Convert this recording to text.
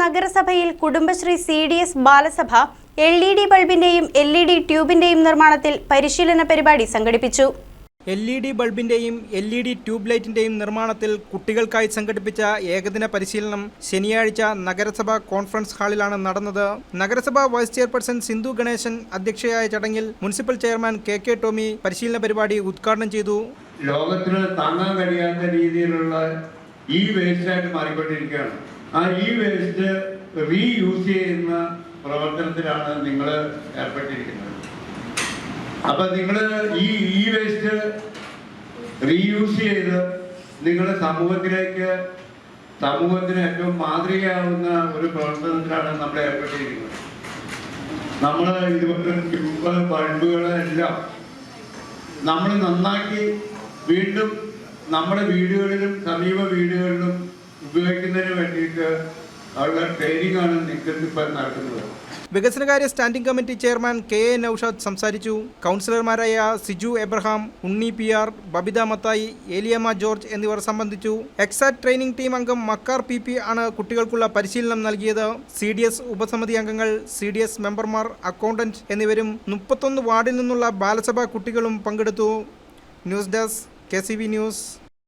നഗരസഭയിൽ Kudumbashree CDS ബാലസഭ LED ബൾബിന്റെയും LED ട്യൂബിന്റെയും നിർമ്മാണത്തിൽ പരിശീലന പരിപാടി സംഘടിപ്പിച്ചു. LED ബൾബിന്റെയും LED ട്യൂബ് ലൈറ്റിന്റെയും നിർമ്മാണത്തിൽ കുട്ടികൾക്കായി സംഘടിപ്പിച്ച ഏകദിന പരിശീലനം ശനിയാഴ്ച നഗരസഭ കോൺഫറൻസ് ഹാളിലാണ് നടന്നത്. നഗരസഭ വൈസ് ചെയർപേഴ്സൺ സിന്ധു ഗണേശൻ അധ്യക്ഷയായ ചടങ്ങിൽ മുനിസിപ്പൽ ചെയർമാൻ KK ടോമി പരിശീലന പരിപാടി ഉദ്ഘാടനം ചെയ്തു. ലോകത്തിന് താങ്ങാൻ കഴിയാത്ത രീതിയിലുള്ള ഈ വേസ്റ്റ് ആയിട്ട് മാറിക്കൊണ്ടിരിക്കുകയാണ്. ആ ഈ വേസ്റ്റ് റീയൂസ് ചെയ്യുന്ന പ്രവർത്തനത്തിലാണ് നിങ്ങൾ ഏർപ്പെട്ടിരിക്കുന്നത്. അപ്പൊ നിങ്ങൾ ഈ വേസ്റ്റ് റീയൂസ് ചെയ്ത് നിങ്ങളുടെ സമൂഹത്തിന് ഏറ്റവും മാതൃകയാവുന്ന ഒരു പ്രവർത്തനത്തിലാണ് നമ്മൾ ഏർപ്പെട്ടിരിക്കുന്നത്. നമ്മൾ ഇതുപോലെ ട്യൂബ് ബൾബുകളെല്ലാം നമ്മൾ നന്നാക്കി വീണ്ടും നമ്മുടെ വീടുകളിലും സമീപ വീടുകളിലും ഉപയോഗിക്കുന്നതിന് വേണ്ടിയിട്ട് ഉള്ള ട്രെയിനിങ് ആണ് ഇപ്പോൾ നടക്കുന്നത്. വികസനകാര്യ standing committee chairman KA Noushad സംസാരിച്ചു. കൗൺസിലർമാരായ സിജു എബ്രഹാം, ഉണ്ണി PR, ബബിത മത്തായി, ഏലിയമ്മ ജോർജ് എന്നിവർ സംബന്ധിച്ചു. എക്സാറ്റ് ട്രെയിനിംഗ് ടീം അംഗം മക്കാർ PP ആണ് കുട്ടികൾക്കുള്ള പരിശീലനം നൽകിയത്. CDS ഉപസമിതി അംഗങ്ങൾ, CDS മെമ്പർമാർ, അക്കൗണ്ടന്റ് എന്നിവരും 31 വാർഡിൽ നിന്നുള്ള ബാലസഭ കുട്ടികളും പങ്കെടുത്തു. News desk KCV news.